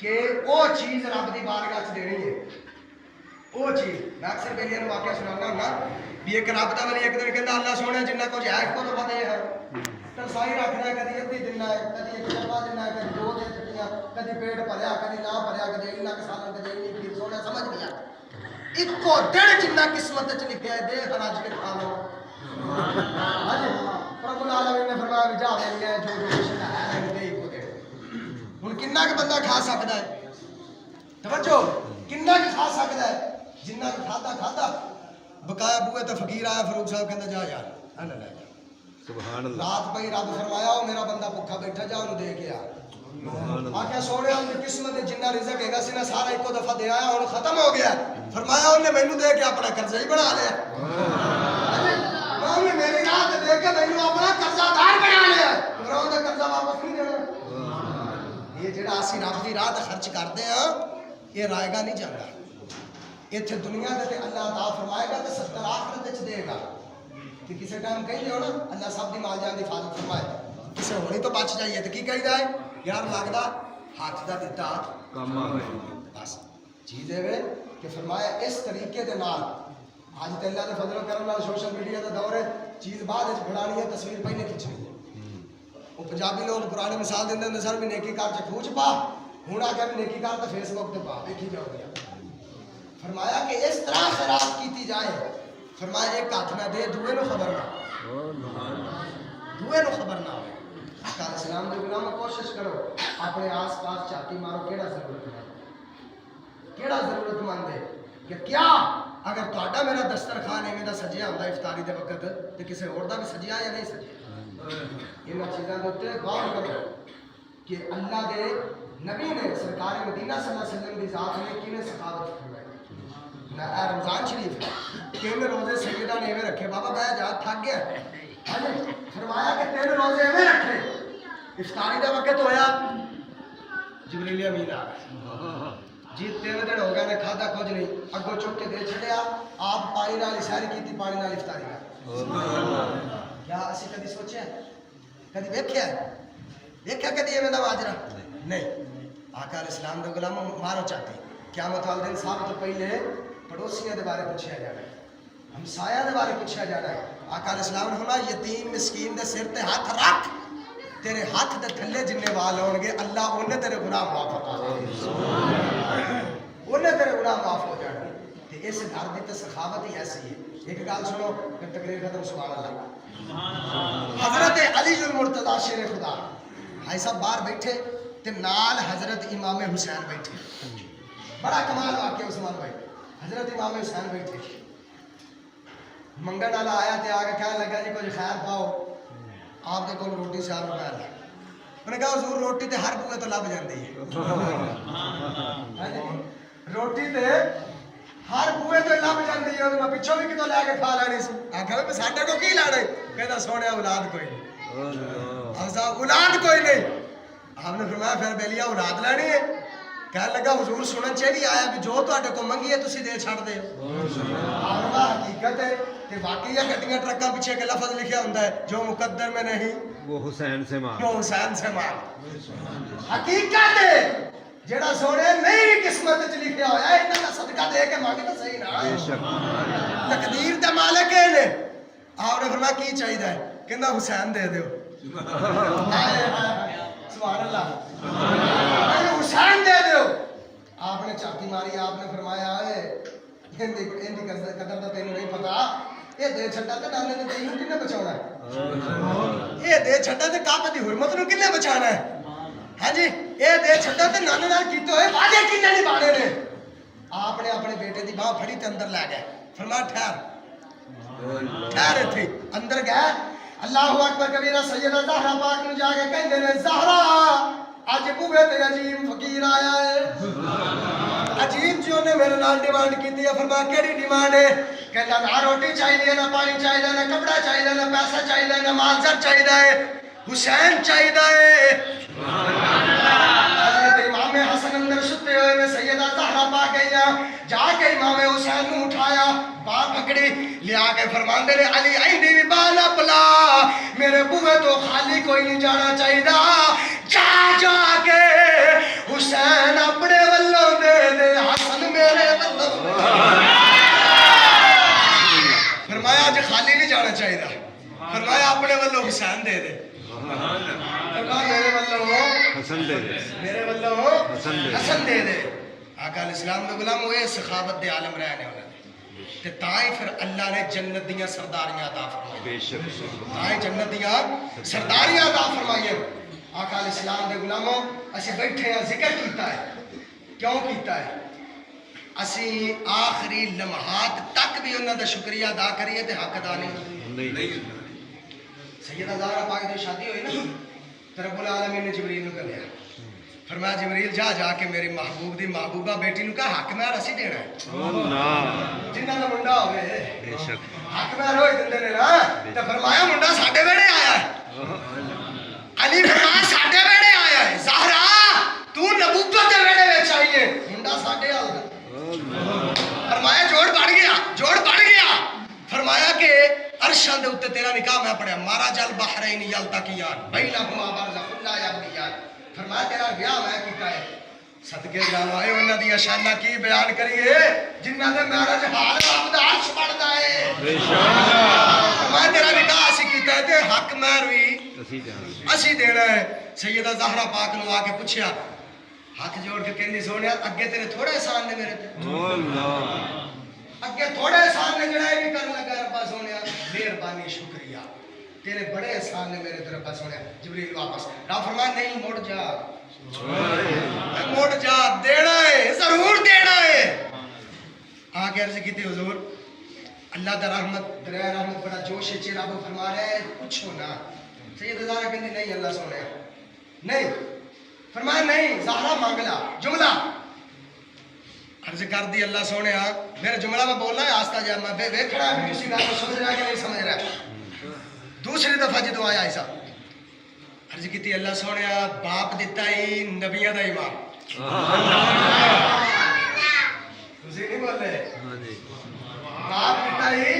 کہ وہ چیز رب دی بارگاہ چ دینی ہے. وہ چیز میں اکثر بیلیاں واقعہ سنانا ہوں بھی ایک رب دا ولی ایک دن کہندا اللہ سونے جنہ کچھ ہے کو تو دے ہے ترسائی رکھنا ہے کدی ادھی دینا ہے کدی ایک ڈبا دینا ہے کدی دو دے چٹیاں کدی پیٹ بھریا کدی نہ بھریا کدی انہاں کے سال کدی نہیں پھر سونے سمجھ نہیں آتا اکو دن جنہ قسمت وچ لکھیا ہے دے خراج کے کھا لو. ہاں جی رب العالمین نے فرمایا جا لے ہے جو کچھ ہے دے اکو دے. ہن کنا کہ بندہ کھا سکدا ہے توجہ کنا کہ کھا سکدا ہے جنہ کہ کھادا بقایا بوئے تے فقیر آیا فاروق صاحب کہندا جا یار انا لے جا سبحان اللہ رات پئی رب فرمایا او میرا بندہ بھوکا بیٹھا جا اونوں دے کے آ. آکھیا سونے دی قسمت جنہ رزق ہےگا سی نا سارا ایکو دفعہ دے آیا ہن ختم ہو گیا. فرمایا انہیں مینوں دے کے اپنا قرضہ ہی بنا لیا. انہیں میری رات دے کے مینوں اپنا قرضہ دار بنا لیا. پھر دا قرضہ واپس نہیں دینا. یہ جڑا اسی رب دی راہ تے خرچ کردے ہاں یہ رائے گا نہیں جاندا. ایتھے دنیا دے اللہ عطا فرمائے گا تے 70 آخرت وچ دے گا. کہ کسی ٹائم کہیں ہو نا اللہ سب دی مال جان دی حفاظت فرمائے کسے ہونی تو بچ جائیے تو کی کہیدا ہے یار لگدا ہاتھ دا دتا کم آوے بس چیز دے کہ فرمایا اس طریقے دے نال اج تے اللہ دے فضل و کرم نال سوشل میڈیا دا دور ہے چیز بعد وچ بنانی ہے تصویر پہلے کھچنی ہے. وہ پنجابی لوگ پرانے مثال دیندے نے سر بھی نیکی کار چ کھوچ پا ہن آ کے نیکی کار تے فیس بک تے پا دیکھی جاؤ گیا. فرمایا کہ اس طرح خیرات کیتی جائے. فرمایا ایک ہاتھ نہ دے دوے نو خبر نہ ہوئے. کل اسلام دے غلام کوشش کرو اپنے آس پاس چاتی مارو کیڑا ضرورت مند ہے کہ کیا اگر تہاڈا میرا دسترخوان ایویں دا سجیا ہوندا افطاری دے وقت تے کسے اور دا بھی سجیا یا نہیں سجیا. انہاں چیزاں دے اوتے غور کرو کہ اللہ دے نبی نے سرکار مدینہ صلی اللہ علیہ وسلم دی ذات نے کیویں سخاوت فرمائی. اے رمضان شریف تین روزے سیدہ نے ایویں رکھے بابا بہ جا تھک گیا. فرمایا کہ تین روزے ایویں رکھے افطاری دا وقت ہویا جبریل امین آ گئے جی 3 دن ہو گئے نے کھادا کچھ نہیں اگوں چک کے دے چھڑیا آپ پانی نال سیر کیتی پانی نال افطاری کر. کیا اسی کدی سوچیا کدی ویکھیا کدی ایویں دا ماجرا نہیں. آقا علیہ السلام دے غلام مارو چاہتے قیامت والے دن سب تو پہلے پڑوسیاں دے بارے پوچھا جانا ہے ہمسایہ دے بارے پوچھا جانا ہے. آقا علیہ السلام نے فرمایا یتیم مسکین دے سر تے ہاتھ رکھ تیرے ہاتھ دے تھلے جننے وال ہون گے اللہ انہیں تیرے گناہ معاف کرا دے انہیں تیرے گناہ معاف ہو جانے. تے اس گھر دی تے سخاوت ہی ایسی ہے. ایک گل سنو پھر تقریر ختم. سبحان اللہ. حضرت علی المرتضی شیر خدا بھائی صاحب باہر بیٹھے تے نال حضرت امام حسین بیٹھے. بڑا کمال واقعہ عثمان بھائی. حضرت امام حسین بیٹھے منگن والا آیا تے آ کے کہنے لگا جی کچھ خیر پاؤ آپ کے کول روٹی سیار روپے لا. انہوں نے کہا حضور روٹی تے ہر بوئے تو لب جاندی ہے. روٹی تے ہر بوئے تو لب جاندی ہے میں پچھوں بھی کتوں لے کے کھا لینی سی. آکھیا میں ساڈے کو کی لانا ہے کہندا سونے اولاد کوئی نہیں. اولاد کوئی نہیں. آپ نے فرمایا پھر بیلیا اولاد لینی ہے. کہنے لگا حضور سنن چاہیے آیا بھی جو تہاڈے کو منگی ہے تسی دے چھڑ دے. حقیقت ہے کہ واقعی گڈیاں ٹرکاں پیچھے کے لفظ لکھیا ہوندا ہے جو مقدر میں نہیں وہ حسین سے مال. وہ حسین سے مال. حقیقت ہے جڑا سونے نہیں قسمت وچ لکھیا ہویا ہے انہاں دا صدقہ دے کے مانگے تو صحیح نا. بے شک تقدیر دا مالک ہے نے. آپ نے فرمایا کی چاہیے کہندا حسین دے دیو. سبحان اللہ. حسین دے دیو. آپ نے چاٹی ماری. آپ نے فرمایا ان دی قدر دا تینوں نہیں پتا. یہ دے چھڈا تے نانے دے دین نوں کنے بچاونا ہے. یہ دے چھڈا تے کعبہ دی حرمت نوں کنے بچانا ہے. ہاں جی یہ دے چھڈا تے نانے نال کیتے ہوئے وعدے کنے نہیں بانے نے. آپ نے اپنے بیٹے دی باہ پھڑی تے اندر لے گئے. فرمایا ٹھہر ایتھے. اندر گئے. اللہ اکبر کبیرہ. سیدہ زہرا پاک نوں جا کے کہندے نے زہرا اج بوئے تے عجیب فقیر آیا ہے. عجیب جو نے میرے نال ڈیمانڈ کیتی ہے. فرمایا کیڑی ڈیمانڈ ہے؟ کہندا نہ روٹی چاہیے نہ پانی چاہیے نہ کپڑا چاہیے نہ پیسہ چاہیے نہ مال زر چاہیے حسین چاہیے. حضرت امام حسن اندر ستے ہوئے میں سیدہ زہرا پا گئیاں. جا کے امام حسین نوں اٹھایا باہ پکڑی لیا کے فرماندے نے علی اینی بھی بالا پلا میرے بوئے تو خالی کوئی نہیں جانا چاہیے. جا جا کے حسین اپنے والوں دے دے حسن میرے والوں فرمایا اج خالی نہیں جانا چاہیے فرمایا اپنے والوں حسین دے دے فرمایا میرے والوں حسن دے دے میرے والوں حسن دے دے آقا علیہ السلام دے غلام ہوئے سخاوت دے عالم رہنے والے تے تائیں پھر اللہ نے جنت دیاں سرداریاں عطا فرمائی بے شک تائیں جنت دیاں سرداریاں عطا فرمائی آقا علیہ السلام دے غلاموں اسی بیٹھے ہیں ذکر کیتا ہے کیوں کیتا ہے اسی آخری لمحات تک بھی انہاں دا شکریہ ادا کریے تے حق ادا نہیں سیدہ زہرا پاک دی شادی ہوئی نا تے رب العالمین نے جبریل نو کہیا فرمایا جبریل جا جا کے میری محبوب دی محبوبہ بیٹی نو کہا حق مہر اسی دینا ہے اللہ جنہاں دا منڈا ہوئے بے شک حق مہر ہوئے دندے نے نا تے فرمایا منڈا ساڈے ویڑے آیا ہے علی فرمایا ساڈے ویڑے آیا ہے زہرا تو نبوت دے ویڑے وچ آئی ہے منڈا ساڈے حال دا فرمایا جوڑ بڑھ گیا فرمایا کہ عرشاں دے اوتے تیرا نکاح میں پڑھیا مارا جل بحرین یلتقیان بینہما برزخ لا یبغیان فرمایا تیرا بیاہ میں کیتا ہے صدقے جانو آئے انہاں دی شاناں کی بیان کریے جنہاں دے معراج حال رب دا عرش بڑھدا ہے بے شک فرمایا تیرا نکاح اسی کیتا ہے تے حق مہر وی اسی جان اسی دینا ہے سیدہ زہرا پاک نو آ کے پوچھیا ہاتھ جوڑ کے کہندی سونیا اگے تیرے تھوڑے احسان نے میرے تے اللہ اگے تھوڑے احسان نے جڑا بھی کرن لگا ربا سونیا مہربانی شکریہ تیرے بڑے احسان نے میرے تے ربا سونیا جبریل واپس رب فرمایا نہیں مڑ جا دینا ہے ضرور دینا ہے آگے عرض کی تھی حضور اللہ دا رحمت دریا رحمت بڑا جوش ہے چی رب فرما رہے ہیں پوچھو نا سید زہرا کہندی نہیں اللہ سونیا نہیں فرمایا نہیں زہرا مانگلا جملہ عرض کر دی اللہ سونے میرا جملہ میں بولنا ہے آستہ جا میں ویکھنا ہے کسی گل کو سمجھ رہا کہ نہیں سمجھ رہا دوسری دفعہ جدو آیا ایسا عرض کی تھی اللہ سونے باپ دیتا ہی نبیہ دا امام تسی نہیں بول رہے باپ دیتا ہی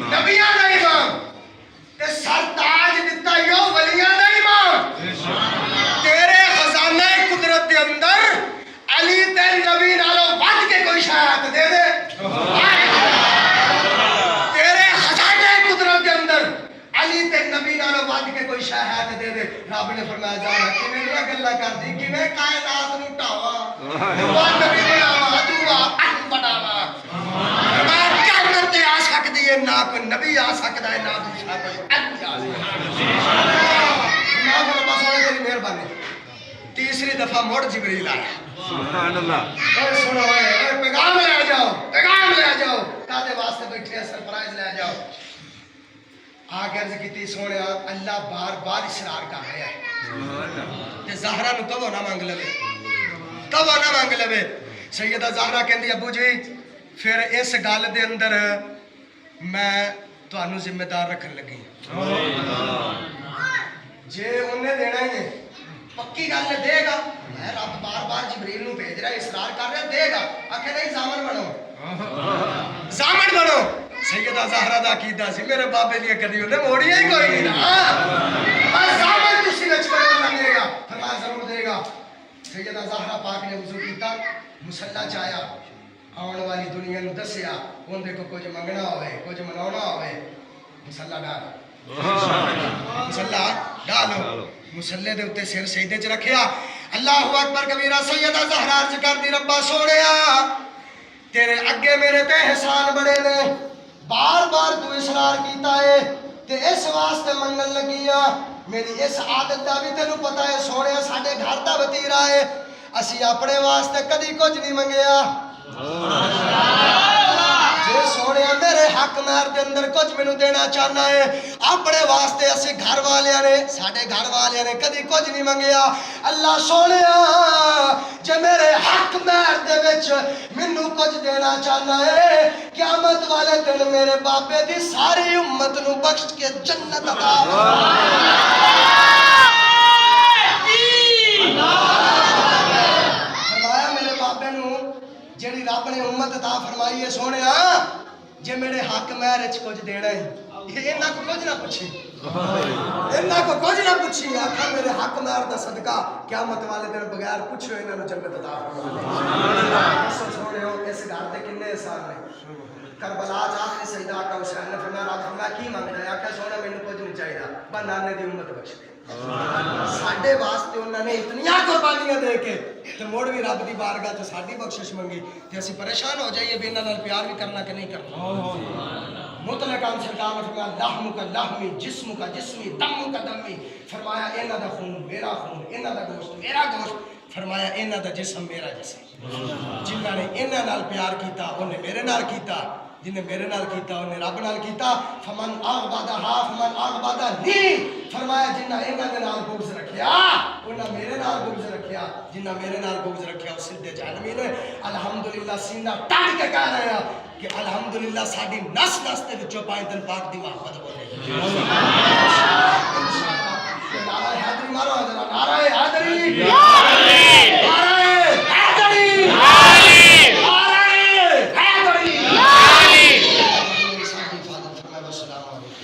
نبیہ دا امام تے سر تاج دیتا ہی ولیہ دا امام تیرے خزانہ قدرت دے اندر علی تے نبی نالو ود کے کوئی شاید دے دے تیرے خزانے قدرت کے اندر علی تے نبی نالو ود کے کوئی شاید دے دے رب نے فرمایا جا کیویں نہ گلا کردی کیویں کائنات نو ٹاوا وہ نبی نے آوا تو اٹ بڑاوا میں جنت تے آ سکدی ہے نہ کوئی نبی آ سکدا ہے نہ دوسرا کوئی اٹ آ سکدا ہے رب سونے تیری مہربانی تیسری دفعہ مڑ جبریل آیا سبحان اللہ اے سنو اے پیغام لے جاؤ کادے واسطے بیٹھے ہیں سرپرائز لے جاؤ آگے عرض کیتی سونیا اللہ بار بار اصرار کر رہا ہے تے زہرا نو کبو نہ مانگ لوے سیدہ زہرا کہندی ابو جی پھر اس گل دے اندر میں تانوں ذمہ دار رکھن لگی جے انہیں دینا ہی ہے پکی گل دے گا میں رب بار بار جبریل نو بھیج رہا ہے اصرار کر رہا دے گا آکھے نہیں زامن بنو سیدہ زہرا دا عقیدہ سی میرے بابے دی کدی انہیں موڑیا ہی کوئی نہیں نا زامن کسی وچ بنو لگے گا فرمایا ضرور دے گا سیدہ زہرا پاک نے وضو کیتا مصلی چایا آن والی دنیا نو دسیا اندے کو کچھ منگنا ہوئے کچھ مناونا ہوئے مصلی ڈالو مسلے دے اتے سر سجدے چ رکھیا اللہ اکبر کبیرہ سیدہ زہرا عرض کر دی ربا سونیا تیرے اگے میرے تے احسان بڑے نے بار بار تو اصرار کیتا ہے تے اس واسطے منگن لگیا میری اس عادت دا بھی تینوں پتہ ہے سونیا ساڈے گھر دا وتیرا ہے اسی اپنے واسطے کدی کچھ نہیں منگیا جے سونیا میرے حق مہر دے اندر کچھ مینوں دینا چاہنا ہے اپنے واسطے اسی گھر والیاں نے ساڈے گھر والیاں نے کدی کچھ نہیں منگیا اللہ سونیا جے میرے حق مہر دے وچ مینوں کچھ دینا چاہنا ہے قیامت والے دن میرے بابے دی ساری امت نو بخش کے جنت عطا فرمایا میرے بابے نو جیڑی رب نے امت عطا فرمائی ہے سونیا جے میرے حق مہر وچ کچھ دینا ہے یہ انہاں کو کچھ نہ پوچھی انہاں کو کچھ نہ پوچھی آکھا میرے حق مار دا صدقہ قیامت والے دن بغیر پوچھو انہاں نو جنت عطا فرما دے سونے ہو اس گھر دے کنے احسان نے کربلا جا کے سیدہ کا حسین نے فرمایا رب فرمایا کی مانگنا ہے آکھا سونا مینوں کچھ نہیں چاہیدا بس نانے دی امت بخش دے ساڈے واسطے انہوں نے اتنیاں قربانیاں دے کے تے موڑ بھی رب دی بارگاہ تے ساڈی بخشش منگی تے اسی پریشان ہو جائیے بھی انہاں نال پیار بھی کرنا کہ نہیں کرنا مطلق عام سرکار نے فرمایا لحم کا لحمی جسم کا جسمی دم کا دمی فرمایا انہاں دا خون میرا خون انہاں دا گوشت میرا گوشت فرمایا انہاں دا جسم میرا جسم جنہاں نے انہاں نال پیار کیتا انہیں میرے نال کیتا جنہیں میرے نال کیتا انہیں رب نال کیتا فمن اغبدہا فمن اغبدہنی فرمایا جنہ انہاں دے نال بغض رکھیا انہاں میرے نال بغض رکھیا جنہ میرے نال بغض رکھیا اس سدھے جہنمی نے الحمدللہ سینہ ٹاٹ کے کہہ رہے ہیں کہ الحمدللہ ساڈی نس نس دے وچوں پائیں دل پاک دی محبت بولے انشاءاللہ نعرہ حیدری مارو حضرات نعرہ حیدری